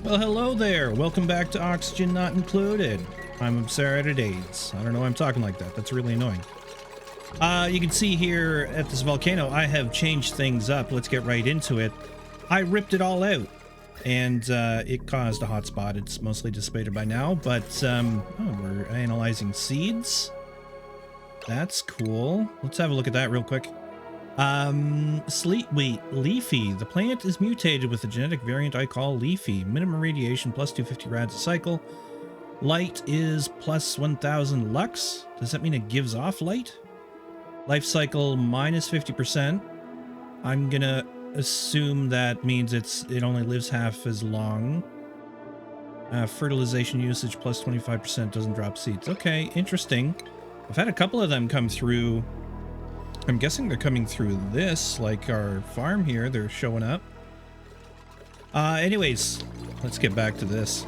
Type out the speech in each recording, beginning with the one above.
Well, hello there. Welcome back to Oxygen Not Included. I'm 𝘊𝘰𝘰𝘳𝘏𝑒𝘐𝑒𝑑𝑒𝑠. I don't know why I'm talking like that. That's really annoying. You can see here at this volcano, I have changed things up. Let's get right into it. I ripped it all out, and it caused a hotspot. It's mostly dissipated by now, but oh, we're analyzing seeds. That's cool. Let's have a look at that real quick. 𝘊𝘰𝘰𝘳𝘏𝑒. The plant is mutated with a genetic variant I call 𝘊𝘰𝘰. Minimum radiation plus 250 rads a cycle. Light is plus 1000 lux. Does that mean it gives off light? Life cycle minus 50%. I'm gonna assume that means it only lives half as long. Fertilization usage plus 25%, doesn't drop seeds. Okay, interesting. I've had a couple of them come through. I'm guessing they're coming through this, like our farm here. They're showing up. Anyways, let's get back to this.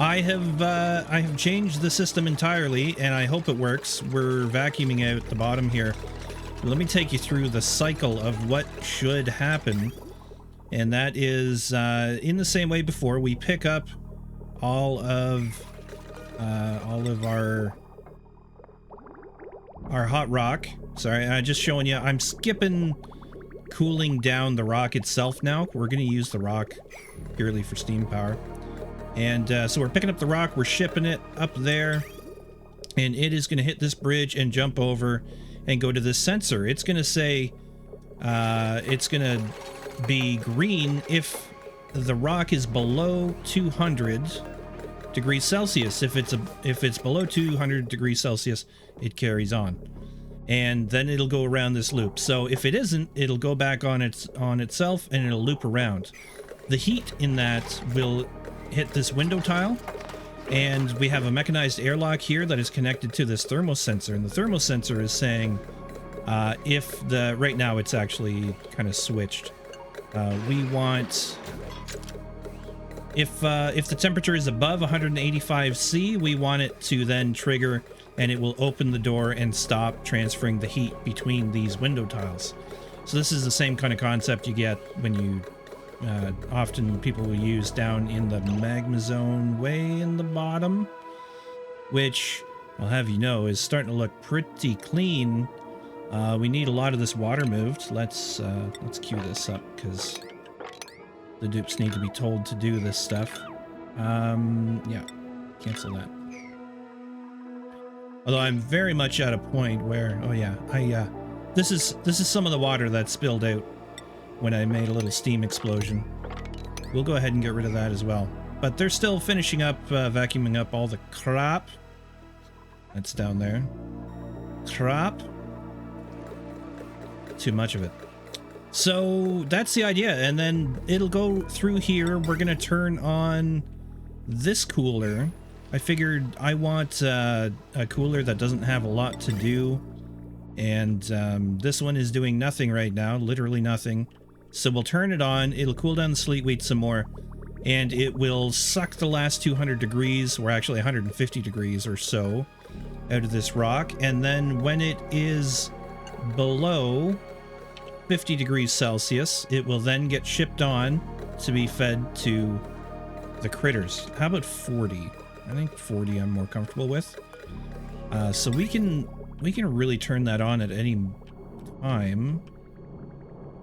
I have changed the system entirely, and I hope it works. We're vacuuming out the bottom here. Let me take you through the cycle of what should happen, and that is in the same way before. We pick up all of our hot rock. Sorry, just showing you. I'm skipping cooling down the rock itself now. We're going to use the rock purely for steam power. And so we're picking up the rock, we're shipping it up there, and it is going to hit this bridge and jump over and go to this sensor. It's going to say, it's going to be green if the rock is below 200 degrees Celsius. If it's below 200 degrees Celsius, it carries on. And then it'll go around this loop. So if it isn't, it'll go back on itself and it'll loop around. The heat in that will hit this window tile, and we have a mechanized airlock here that is connected to this thermosensor, and the thermosensor is saying right now it's actually kind of switched. We want if the temperature is above 185 C, we want it to then trigger, and it will open the door and stop transferring the heat between these window tiles. So this is the same kind of concept you get when you often people will use down in the magma zone way in the bottom, which I'll have you know is starting to look pretty clean. We need a lot of this water moved. Let's queue this up because the dupes need to be told to do this stuff. Yeah, cancel that. Although I'm very much at a point where, oh yeah, this is some of the water that spilled out when I made a little steam explosion. We'll go ahead and get rid of that as well. But they're still finishing up, vacuuming up all the crap that's down there. Crap. Too much of it. So that's the idea, and then it'll go through here. We're gonna turn on this cooler. I figured I want a cooler that doesn't have a lot to do, and this one is doing nothing right now, literally nothing. So we'll turn it on, it'll cool down the 𝘊𝘰𝘰𝘳𝑒 some more, and it will suck the last 200 degrees, or actually 150 degrees or so, out of this rock, and then when it is below 50 degrees Celsius, it will then get shipped on to be fed to the critters. How about 40? I think 40 I'm more comfortable with. So we can really turn that on at any time.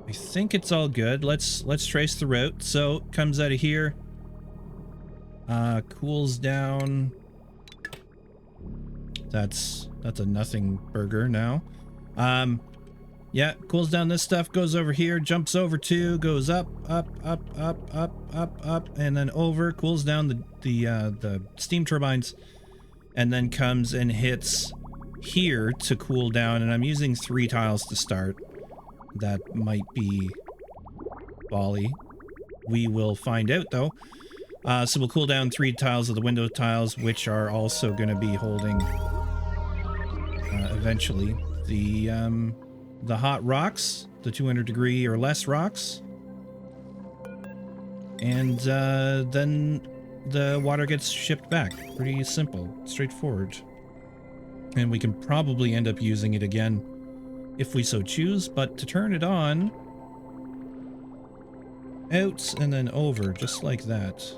I think it's all good. Let's trace the route. So it comes out of here, cools down. That's a nothing burger now. Yeah, cools down this stuff, goes over here, jumps over to, goes up, and then over, cools down the steam turbines, and then comes and hits here to cool down. And I'm using 3 tiles to start. That might be folly. We will find out though. So we'll cool down 3 tiles of the window tiles, which are also going to be holding eventually the hot rocks, the 200 degree or less rocks, and then the water gets shipped back. Pretty simple, straightforward, and we can probably end up using it again if we so choose. But to turn it on, out and then over, just like that.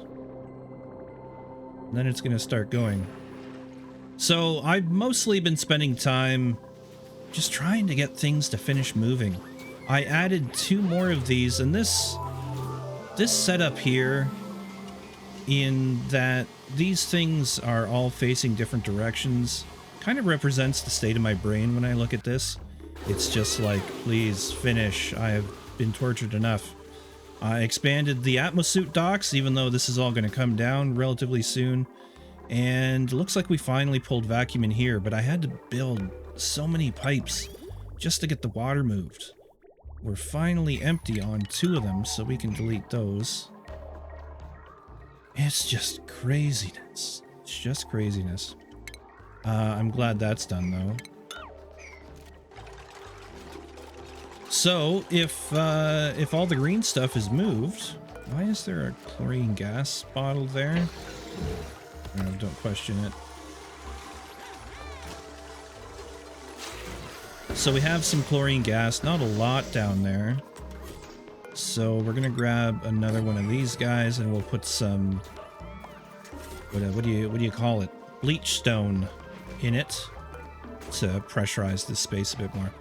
then it's gonna start going. So I've mostly been spending time just trying to get things to finish moving. I added 2 more of these, and this setup here, in that these things are all facing different directions, kind of represents the state of my brain when I look at this. It's just like, please finish. I have been tortured enough. I expanded the atmosuit docks, even though this is all going to come down relatively soon. And it looks like we finally pulled vacuum in here, but I had to build so many pipes just to get the water moved. We're finally empty on 2 of them, so we can delete those. It's just craziness. It's just craziness. I'm glad that's done, though. So, if all the green stuff is moved, why is there a chlorine gas bottle there? No, don't question it. So we have some chlorine gas, not a lot down there. So we're gonna grab another one of these guys, and we'll put some what do you call it? Bleach stone in it to pressurize this space a bit more.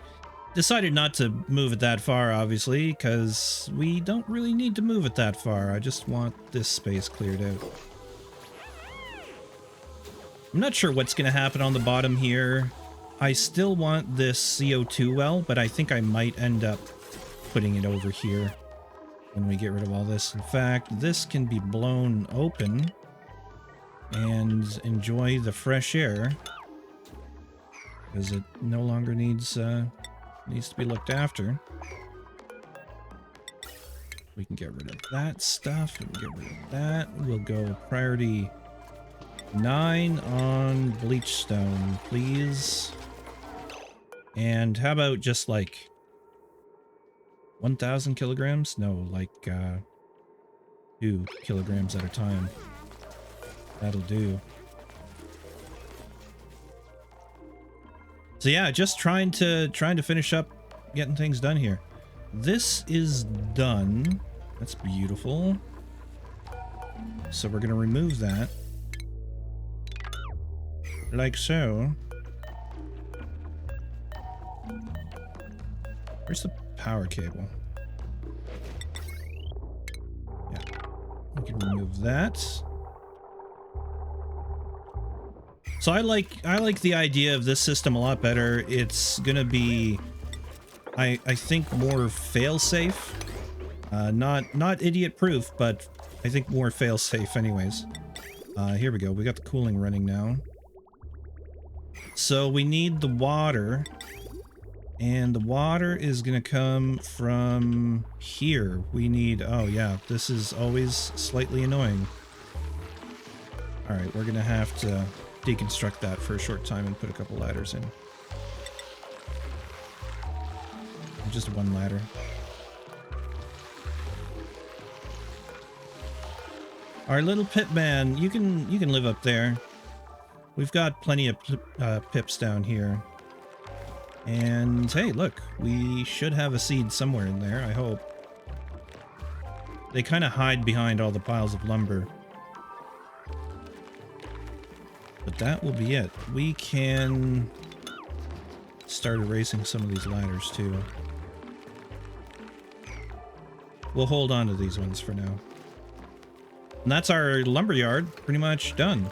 Decided not to move it that far, obviously, because we don't really need to move it that far. I just want this space cleared out. I'm not sure what's going to happen on the bottom here. I still want this CO2 well, but I think I might end up putting it over here when we get rid of all this. In fact, this can be blown open and enjoy the fresh air, because it no longer needs to be looked after. We can get rid of that stuff. We can get rid of that. We'll go priority 9 on bleach stone, please. And how about just like 1,000 kilograms? No, like 2 kilograms at a time. That'll do. So yeah, just trying to finish up getting things done here. This is done. That's beautiful. So we're gonna remove that. Like so. Where's the power cable? Yeah. We can remove that. So I like the idea of this system a lot better. It's gonna be, I think, more fail-safe. Not idiot-proof, but I think more fail-safe anyways. Here we go. We got the cooling running now. So we need the water. And the water is gonna come from here. We need, oh yeah, this is always slightly annoying. Alright, we're gonna have to deconstruct that for a short time and put a couple ladders in. Just 1 ladder. Our little pip man, you can live up there. We've got plenty of pips down here. And hey, look, we should have a seed somewhere in there, I hope. They kind of hide behind all the piles of lumber. But that will be it. We can start erasing some of these ladders too. We'll hold on to these ones for now. And that's our lumberyard pretty much done.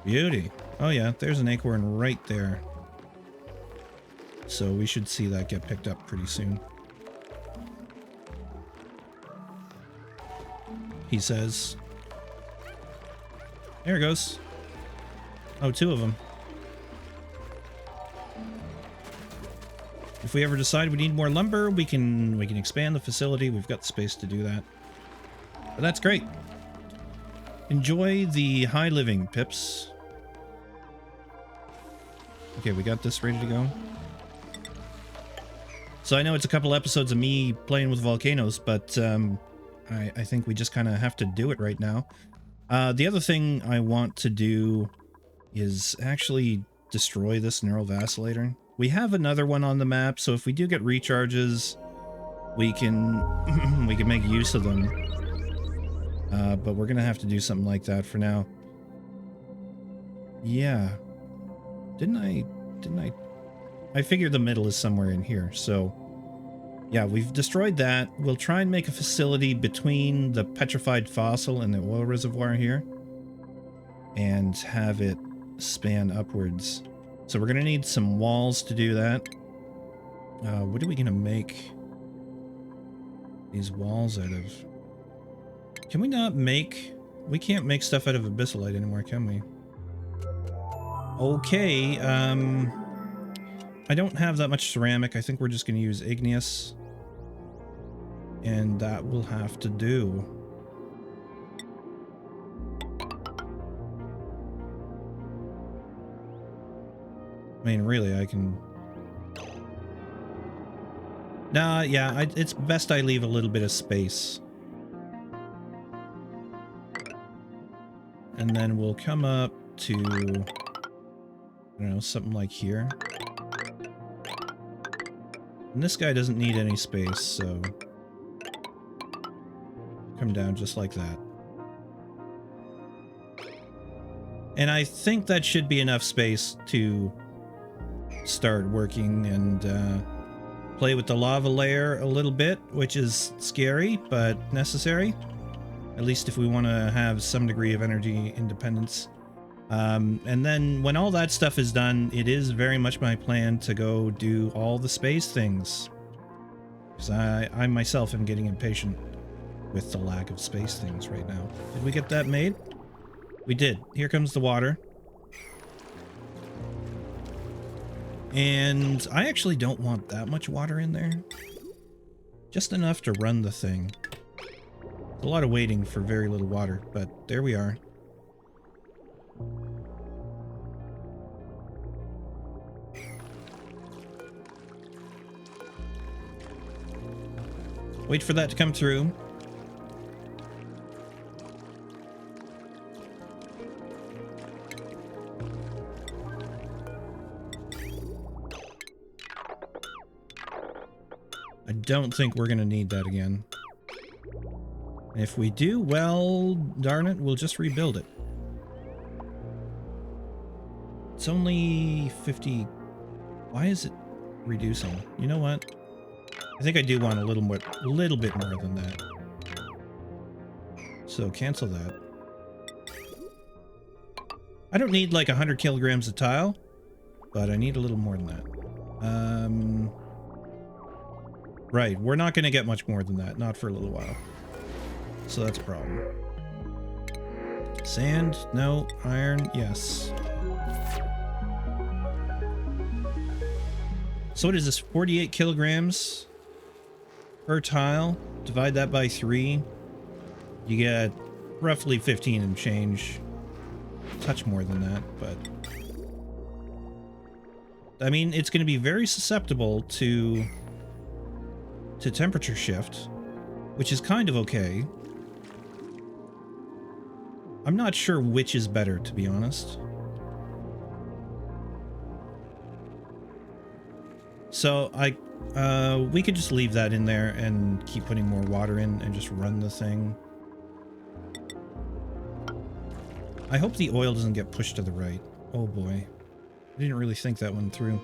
Beauty. Oh yeah, there's an acorn right there. So we should see that get picked up pretty soon. He says. There it goes. Oh, 2 of them. If we ever decide we need more lumber, we can expand the facility. We've got space to do that. But that's great. Enjoy the high living, pips. Okay, we got this ready to go. So I know it's a couple episodes of me playing with volcanoes, but I think we just kind of have to do it right now. The other thing I want to do is actually destroy this neural vacillator. We have another one on the map, so if we do get recharges, we can we can make use of them. But we're gonna have to do something like that for now. Yeah. Didn't I? I figured the middle is somewhere in here, so... Yeah, we've destroyed that. We'll try and make a facility between the petrified fossil and the oil reservoir here. And have it span upwards. So we're gonna need some walls to do that. What are we gonna make these walls out of? Can we not make... We can't make stuff out of abyssallite anymore, can we? Okay, I don't have that much ceramic. I think we're just gonna use igneous. And that will have to do. I mean, really, I can... Nah, yeah, it's best I leave a little bit of space. And then we'll come up to... I don't know, something like here. And this guy doesn't need any space, so... Come down just like that. And I think that should be enough space to start working and play with the lava layer a little bit, which is scary, but necessary. At least if we want to have some degree of energy independence. And then when all that stuff is done, it is very much my plan to go do all the space things. Because I myself am getting impatient with the lack of space things right now. Did we get that made? We did. Here comes the water. And I actually don't want that much water in there. Just enough to run the thing. A lot of waiting for very little water, but there we are. Wait for that to come through. I don't think we're gonna need that again. If we do, well, darn it, we'll just rebuild it. It's only 50... Why is it reducing? You know what? I think I do want a little bit more than that. So cancel that. I don't need like 100 kilograms of tile, but I need a little more than that. Right, we're not going to get much more than that, not for a little while. So that's a problem. Sand, no. Iron, yes. So what is this, 48 kilograms per tile? Divide that by 3. You get roughly 15 and change. A touch more than that, but... I mean, it's going to be very susceptible to temperature shift, which is kind of okay. I'm not sure which is better, to be honest. So we could just leave that in there and keep putting more water in and just run the thing. I hope the oil doesn't get pushed to the right. Oh boy. I didn't really think that one through.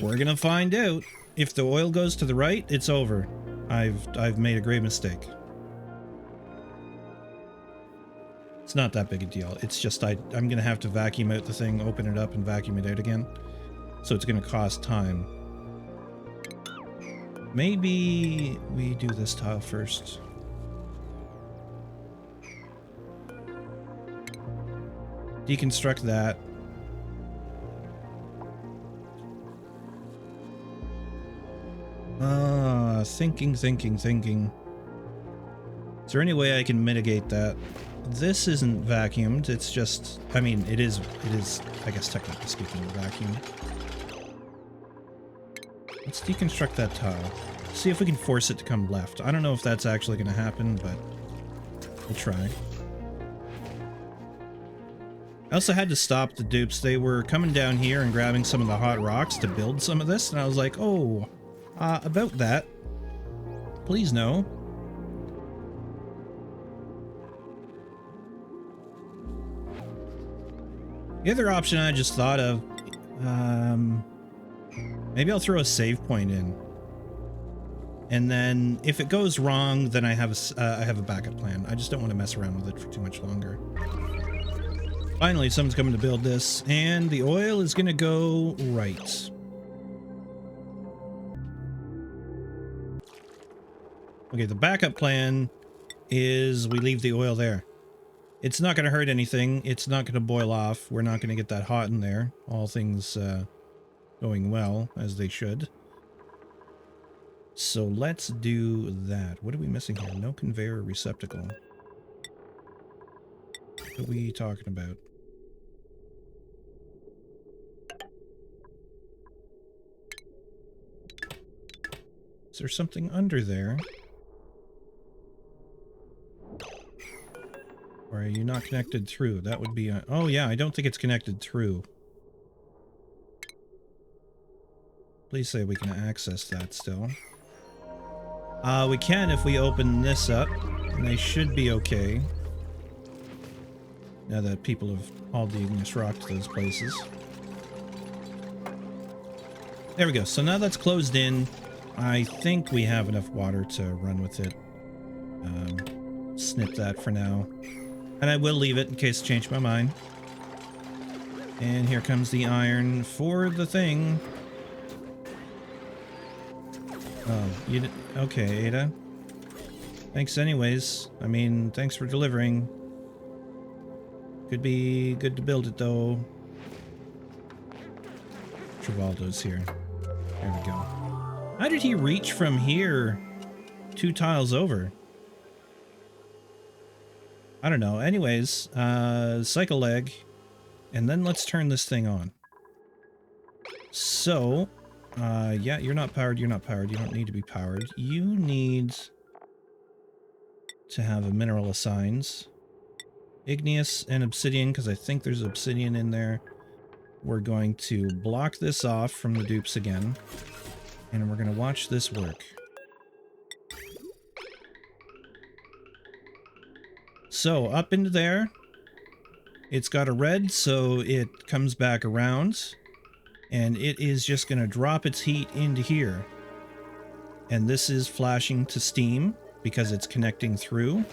We're gonna find out. If the oil goes to the right, it's over. I've made a grave mistake. It's not that big a deal. It's just I'm gonna have to vacuum out the thing, open it up, and vacuum it out again. So it's gonna cost time. Maybe we do this tile first. Deconstruct that. Thinking. Is there any way I can mitigate that? This isn't vacuumed, it's just... I mean, it is, I guess technically speaking, a vacuum. Let's deconstruct that tile. See if we can force it to come left. I don't know if that's actually going to happen, but we'll try. I also had to stop the dupes. They were coming down here and grabbing some of the hot rocks to build some of this, and I was like, oh, about that. Please no. The other option I just thought of, maybe I'll throw a save point in. And then if it goes wrong, then I have a backup plan. I just don't want to mess around with it for too much longer. Finally, someone's coming to build this, and the oil is going to go right. Okay, the backup plan is we leave the oil there. It's not going to hurt anything. It's not going to boil off. We're not going to get that hot in there. All things going well, as they should. So let's do that. What are we missing here? No conveyor receptacle. What are we talking about? Is there something under there? Or are you not connected through? That would be... oh yeah, I don't think it's connected through. Please say we can access that still. We can if we open this up. And they should be okay. Now that people have hauled the igneous rock to those places. There we go. So now that's closed in. I think we have enough water to run with it. Snip that for now. And I will leave it in case I change my mind. And here comes the iron for the thing. Oh, you did... okay, Ada. Thanks anyways. I mean, thanks for delivering. Could be good to build it, though. Travolta's here. There we go. How did he reach from here 2 tiles over? I don't know. Anyways, cycle leg. And then let's turn this thing on. So... yeah, you're not powered, you're not powered, you don't need to be powered. You need to have a mineral assigns. Igneous and obsidian, because I think there's obsidian in there. We're going to block this off from the dupes again. And we're going to watch this work. So, up into there. It's got a red, so it comes back around. And it is just going to drop its heat into here. And this is flashing to steam because it's connecting through.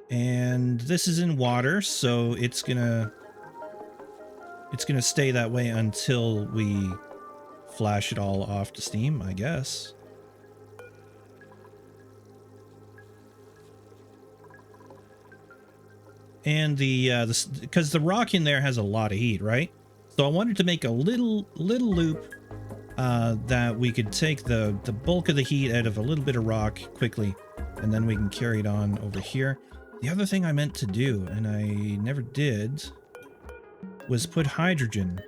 And this is in water, so it's going to stay that way until we flash it all off to steam, I guess. And because the rock in there has a lot of heat, right? So I wanted to make a little loop that we could take the bulk of the heat out of a little bit of rock quickly, and then we can carry it on over here. The other thing I meant to do, and I never did, was put hydrogen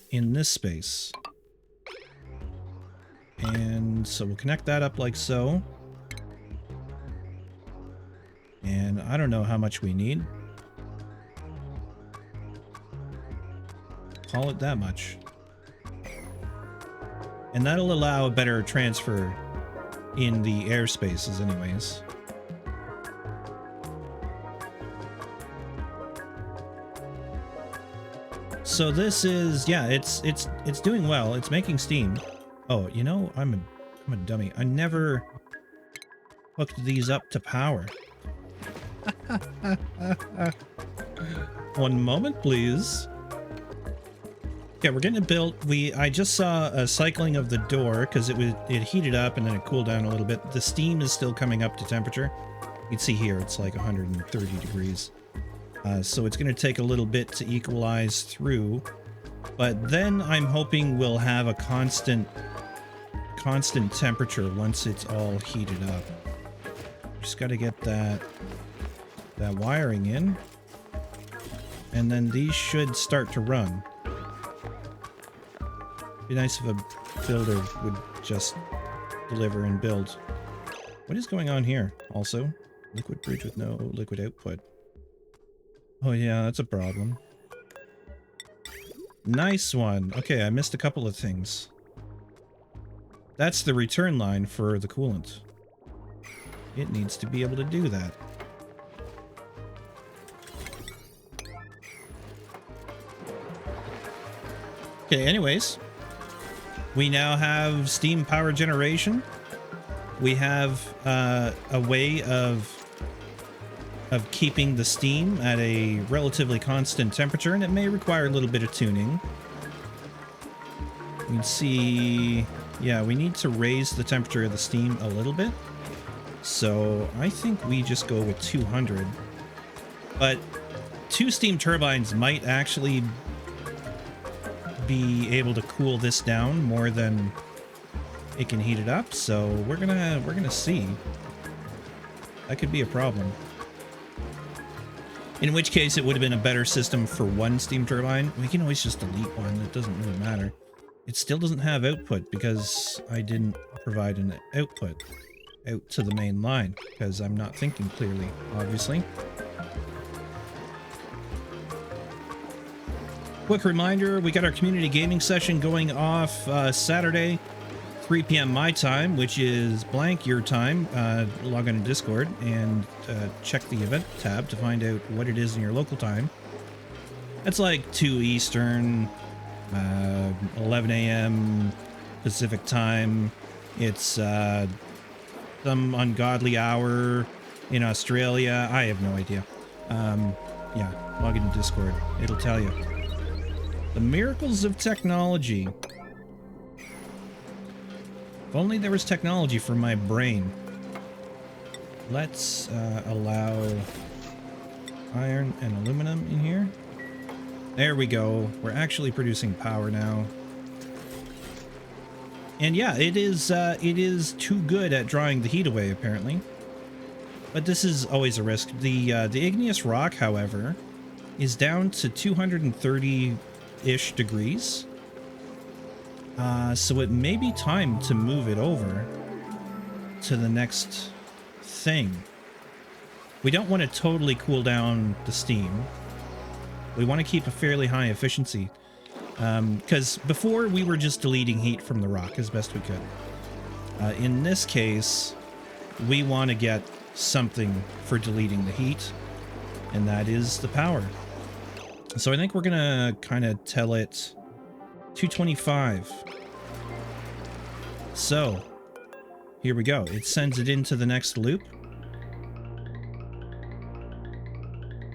in this space. And so we'll connect that up like so. And I don't know how much we need. Call it that much. And that'll allow a better transfer in the airspaces anyways. So this is, yeah, it's doing well. It's making steam. Oh, you know, I'm a dummy. I never hooked these up to power. One moment, please. Okay, we're getting it built. I just saw a cycling of the door because it heated up and then it cooled down a little bit. The steam is still coming up to temperature. You can see here it's like 130 degrees. So it's going to take a little bit to equalize through, but then I'm hoping we'll have a constant temperature once it's all heated up. Just got to get that wiring in, and then these should start to run. Be nice if a builder would just deliver and build. What is going on here? Also, liquid bridge with no liquid output. Oh yeah, that's a problem. Nice one. Okay, I missed a couple of things. That's the return line for the coolant. It needs to be able to do that. Okay, anyways. We now have steam power generation. We have a way of keeping the steam at a relatively constant temperature, and it may require a little bit of tuning. You can see, yeah, we need to raise the temperature of the steam a little bit. So I think we just go with 200. But 2 steam turbines might actually be able to cool this down more than it can heat it up. So we're gonna see. That could be a problem. In which case, it would have been a better system for 1 steam turbine. We can always just delete one. It doesn't really matter. It still doesn't have output because I didn't provide an output out to the main line because I'm not thinking clearly, obviously. Quick reminder, we got our community gaming session going off Saturday, 3 p.m. my time, which is blank your time. Log on to Discord and check the event tab to find out what it is in your local time. That's like 2 Eastern, 11 a.m. Pacific time. It's some ungodly hour in Australia. I have no idea. Yeah, log into Discord. It'll tell you. The miracles of technology. If only there was technology for my brain. Let's allow iron and aluminum in here. There we go. We're actually producing power now. And yeah, it is too good at drawing the heat away, apparently. But this is always a risk. The igneous rock, however, is down to 230-ish degrees. So it may be time to move it over to the next thing. We don't want to totally cool down the steam. We want to keep a fairly high efficiency. Because before we were just deleting heat from the rock as best we could. In this case, we want to get something for deleting the heat, and that is the power. So I think we're gonna kind of tell it 225. So here we go. It sends it into the next loop.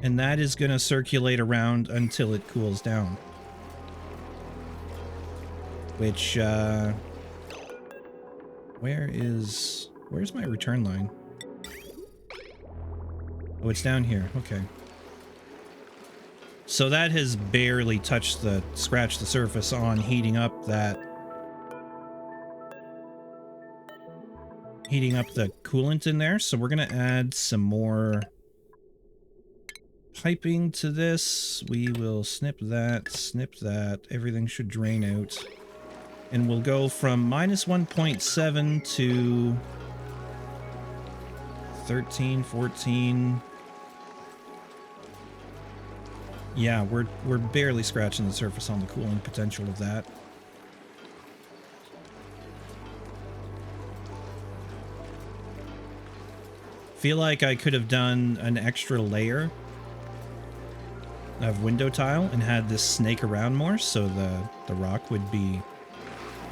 And that is going to circulate around until it cools down. Which, where's my return line? Oh, it's down here. Okay. So that has barely scratched the surface on heating up the coolant in there. So we're going to add some more piping to this. We will snip that. Everything should drain out. And we'll go from minus 1.7 to 13, 14. Yeah, we're barely scratching the surface on the cooling potential of that. Feel like I could have done an extra layer of window tile and had this snake around more so the rock would be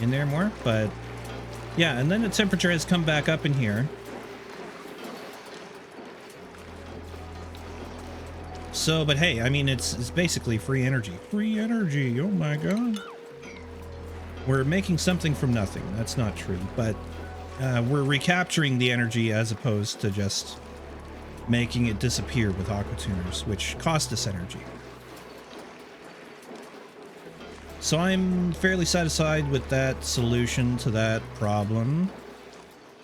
in there more, but yeah, and then the temperature has come back up in here. So, but hey, I mean, it's basically free energy. Free energy, oh my god. We're making something from nothing. That's not true, but we're recapturing the energy as opposed to just making it disappear with aqua tuners, which cost us energy. So I'm fairly satisfied with that solution to that problem.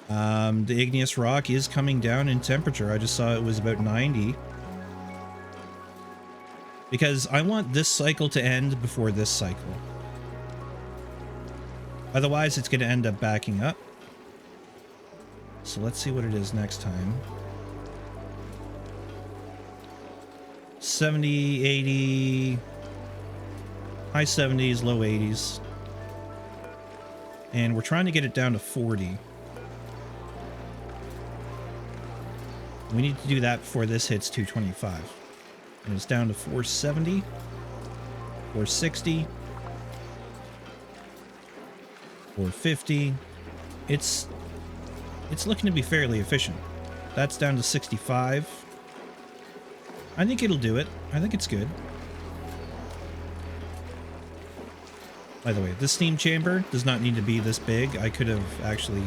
The igneous rock is coming down in temperature. I just saw it was about 90. Because I want this cycle to end before this cycle. Otherwise, it's going to end up backing up. So let's see what it is next time. 70, 80... high 70s, low 80s. And we're trying to get it down to 40. We need to do that before this hits 225. And it's down to 470, 460, 450. It's looking to be fairly efficient. That's down to 65. I think it'll do it. I think it's good. By the way, this steam chamber does not need to be this big. I could have actually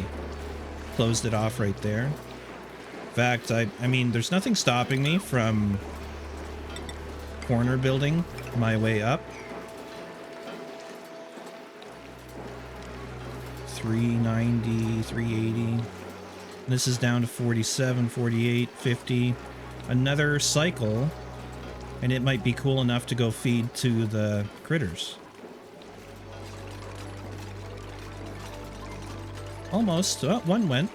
closed it off right there. In fact, I mean, there's nothing stopping me from corner building my way up. 390, 380. This is down to 47, 48, 50. Another cycle, and it might be cool enough to go feed to the critters. Almost. Oh, one went.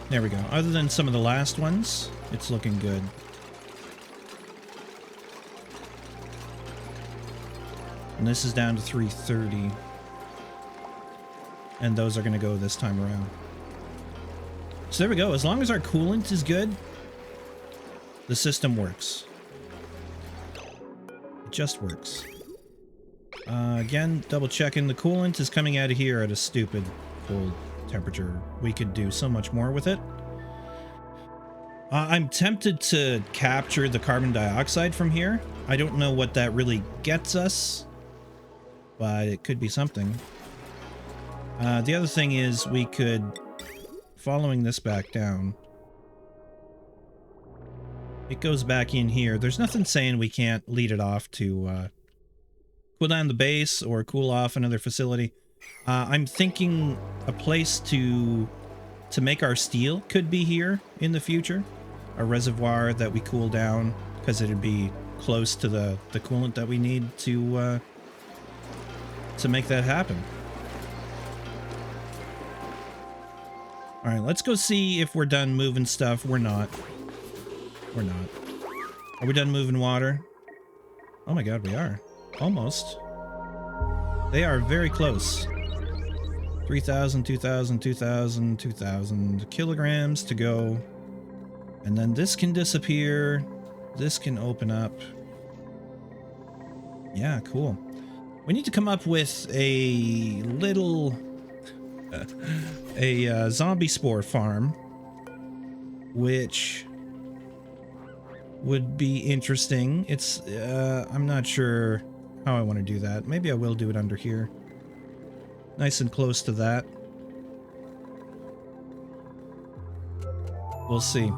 There we go. Other than some of the last ones, it's looking good. And this is down to 330. And those are going to go this time around. So there we go. As long as our coolant is good, the system works. It just works. Again, double checking. The coolant is coming out of here at a stupid cold temperature. We could do so much more with it. I'm tempted to capture the carbon dioxide from here. I don't know what that really gets us, but it could be something. The other thing is we could, following this back down, it goes back in here. There's nothing saying we can't lead it off to cool down the base or cool off another facility. I'm thinking a place to make our steel could be here in the future. A reservoir that we cool down, because it'd be close to the coolant that we need to make that happen. All right, let's go see if we're done moving stuff. We're not. We're not. Are we done moving water? Oh my god, we are. Almost. They are very close. 3,000, 2,000, 2,000, 2,000 kilograms to go. And then this can disappear. This can open up. Yeah, cool. We need to come up with a little... a zombie spore farm, which would be interesting. It's I'm not sure how I want to do that. Maybe I will do it under here, nice and close to that. We'll see.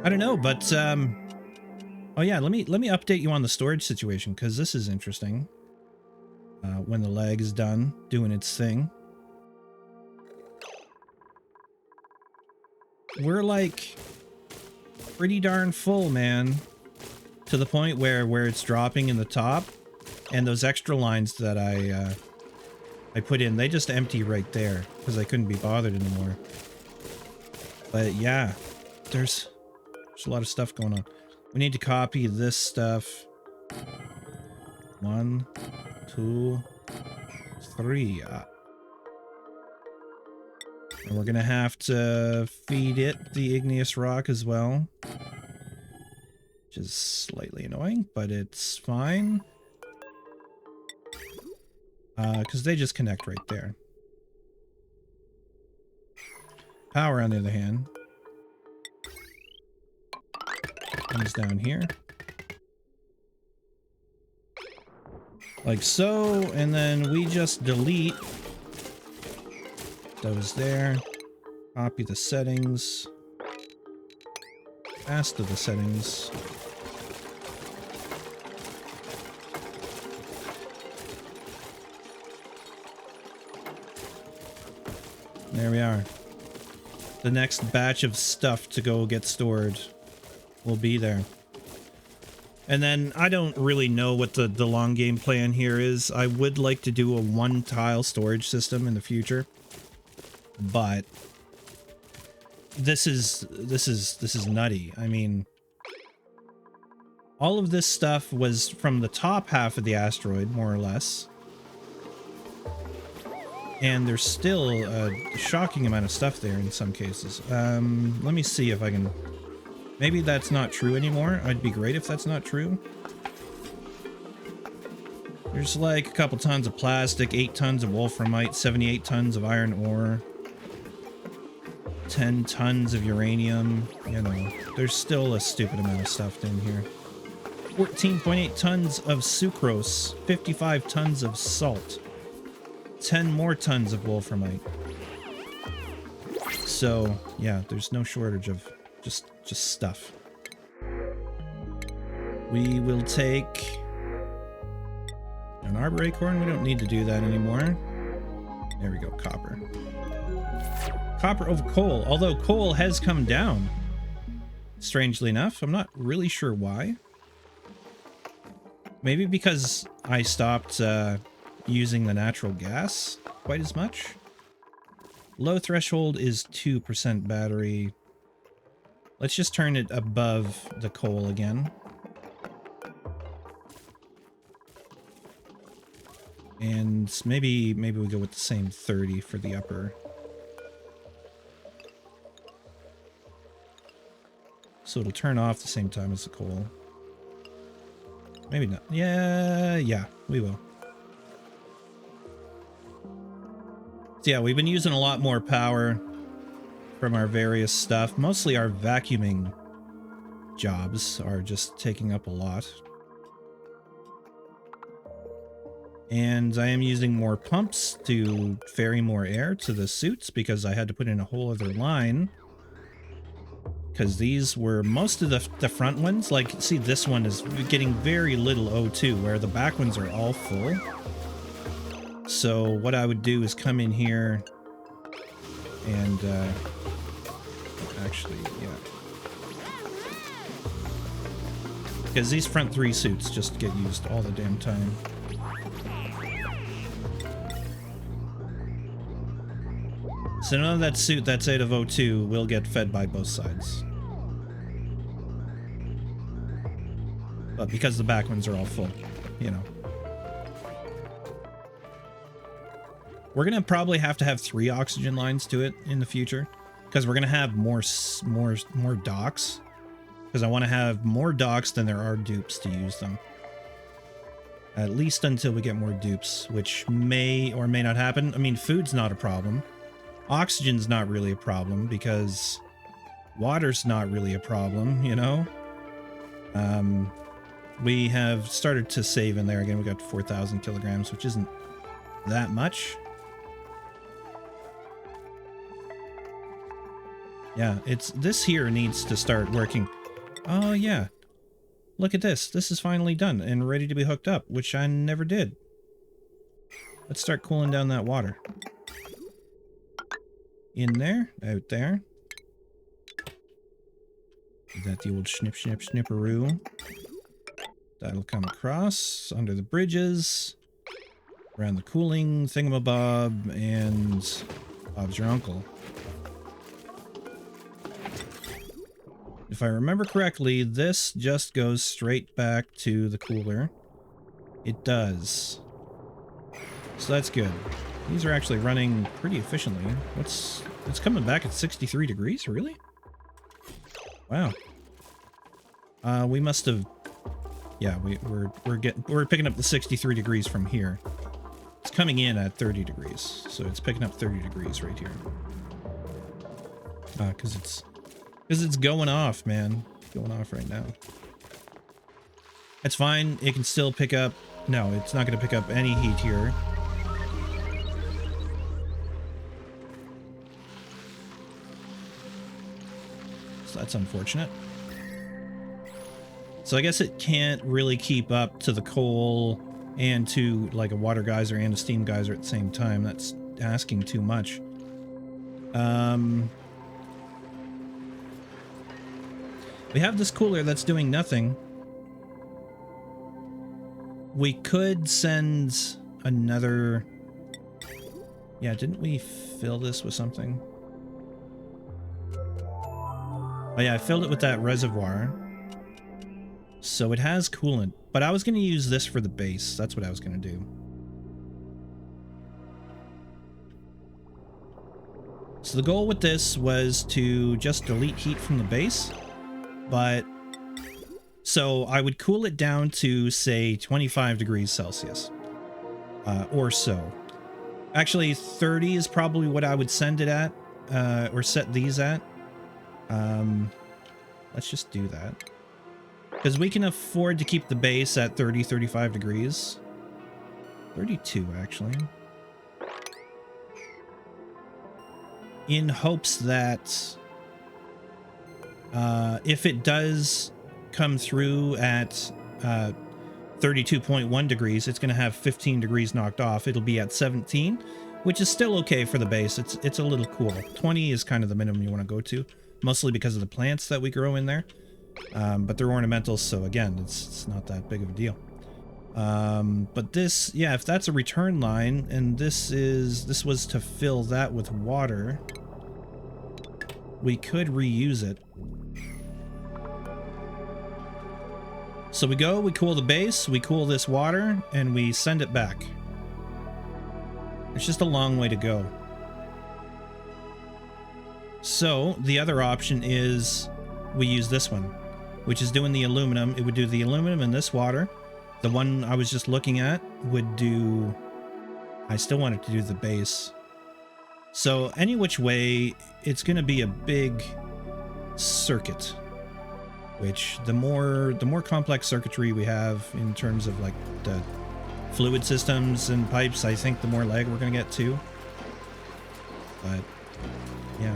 I don't know, but oh yeah, let me update you on the storage situation, because this is interesting. When the leg is done doing its thing, we're like pretty darn full, man, to the point where it's dropping in the top, and those extra lines that I put in, they just empty right there because I couldn't be bothered anymore. But yeah, there's a lot of stuff going on. We need to copy this stuff. 1, 2, 3. And we're gonna have to feed it the igneous rock as well, which is slightly annoying, but it's fine. Because they just connect right there. Power, on the other hand, comes down here. Like so, and then we just delete those there. Copy the settings. Pass to the settings. There we are. The next batch of stuff to go get stored will be there. And then I don't really know what the long game plan here is. I would like to do a 1-tile storage system in the future, but this is nutty. I mean, all of this stuff was from the top half of the asteroid, more or less. And there's still a shocking amount of stuff there in some cases. Let me see if I can... Maybe that's not true anymore. It'd be great if that's not true. There's like a couple tons of plastic, 8 tons of wolframite, 78 tons of iron ore, 10 tons of uranium. You know, there's still a stupid amount of stuff in here. 14.8 tons of sucrose, 55 tons of salt, 10 more tons of wolframite. So, yeah, there's no shortage of just stuff. We will take an arbor acorn. We don't need to do that anymore. There we go, copper. Copper over coal, although coal has come down, strangely enough. I'm not really sure why. Maybe because I stopped using the natural gas quite as much. Low threshold is 2% battery. Let's just turn it above the coal again. And maybe we go with the same 30 for the upper. So it'll turn off the same time as the coal. Maybe not. Yeah, we will. So yeah, we've been using a lot more power from our various stuff. Mostly our vacuuming jobs are just taking up a lot. And I am using more pumps to ferry more air to the suits because I had to put in a whole other line. Because these were most of the front ones. Like, see, this one is getting very little O2, where the back ones are all full. So what I would do is come in here and actually, yeah. Because these front 3 suits just get used all the damn time. So none of that suit that's out of O2 will get fed by both sides. But because the back ones are all full, you know. We're gonna probably have to have 3 oxygen lines to it in the future, because we're gonna have more docks. Because I want to have more docks than there are dupes to use them. At least until we get more dupes, which may or may not happen. I mean, food's not a problem. Oxygen's not really a problem because water's not really a problem, you know? We have started to save in there again. We got 4,000 kilograms, which isn't that much. Yeah, this here needs to start working. Oh, yeah. Look at this. This is finally done and ready to be hooked up, which I never did. Let's start cooling down that water. In there, out there. Is that the old snipperoo? That'll come across under the bridges, around the cooling thingamabob, and Bob's your uncle. If I remember correctly, this just goes straight back to the cooler. It does. So that's good. These are actually running pretty efficiently. It's coming back at 63 degrees, really? Wow. We must have... Yeah, we're picking up the 63 degrees from here. It's coming in at 30 degrees, so it's picking up 30 degrees right here. Because it's going off, man. It's going off right now. It's fine. It can still pick up... No, it's not going to pick up any heat here. So that's unfortunate. So I guess it can't really keep up to the coal and to like a water geyser and a steam geyser at the same time. That's asking too much. We have this cooler that's doing nothing. We could send another... Yeah, didn't we fill this with something? Oh yeah, I filled it with that reservoir. So it has coolant, but I was going to use this for the base. That's what I was going to do. So the goal with this was to just delete heat from the base, but so I would cool it down to, say, 25 degrees Celsius or so. Actually, 30 is probably what I would send it at, or set these at. Let's just do that. Because we can afford to keep the base at 30, 35 degrees. 32, actually. In hopes that if it does come through at 32.1 degrees, it's going to have 15 degrees knocked off. It'll be at 17, which is still okay for the base. It's a little cool. 20 is kind of the minimum you want to go to, mostly because of the plants that we grow in there. But they're ornamentals, so again, it's not that big of a deal. But this, yeah, if that's a return line, and this was to fill that with water, we could reuse it. So we cool the base, we cool this water, and we send it back. It's just a long way to go. So the other option is we use this one, which is doing the aluminum. It would do the aluminum in this water. The one I was just looking at would do... I still wanted to do the base. So any which way, it's going to be a big circuit. Which the more complex circuitry we have in terms of like the fluid systems and pipes, I think the more lag we're going to get too. But yeah,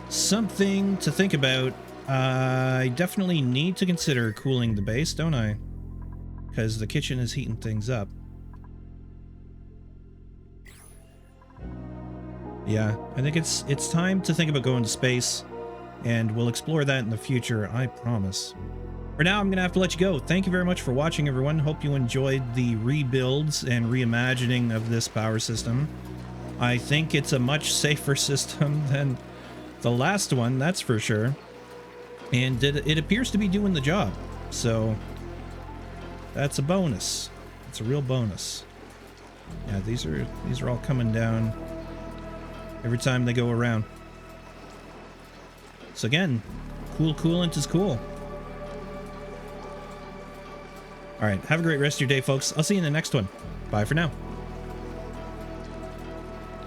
something to think about. I definitely need to consider cooling the base, don't I? Because the kitchen is heating things up. Yeah, I think it's time to think about going to space, and we'll explore that in the future, I promise. For now, I'm going to have to let you go. Thank you very much for watching, everyone. Hope you enjoyed the rebuilds and reimagining of this power system. I think it's a much safer system than the last one, that's for sure. And it appears to be doing the job. So that's a bonus. It's a real bonus. Yeah, these are all coming down every time they go around. So again, cool coolant is cool. All right, have a great rest of your day, folks. I'll see you in the next one. Bye for now.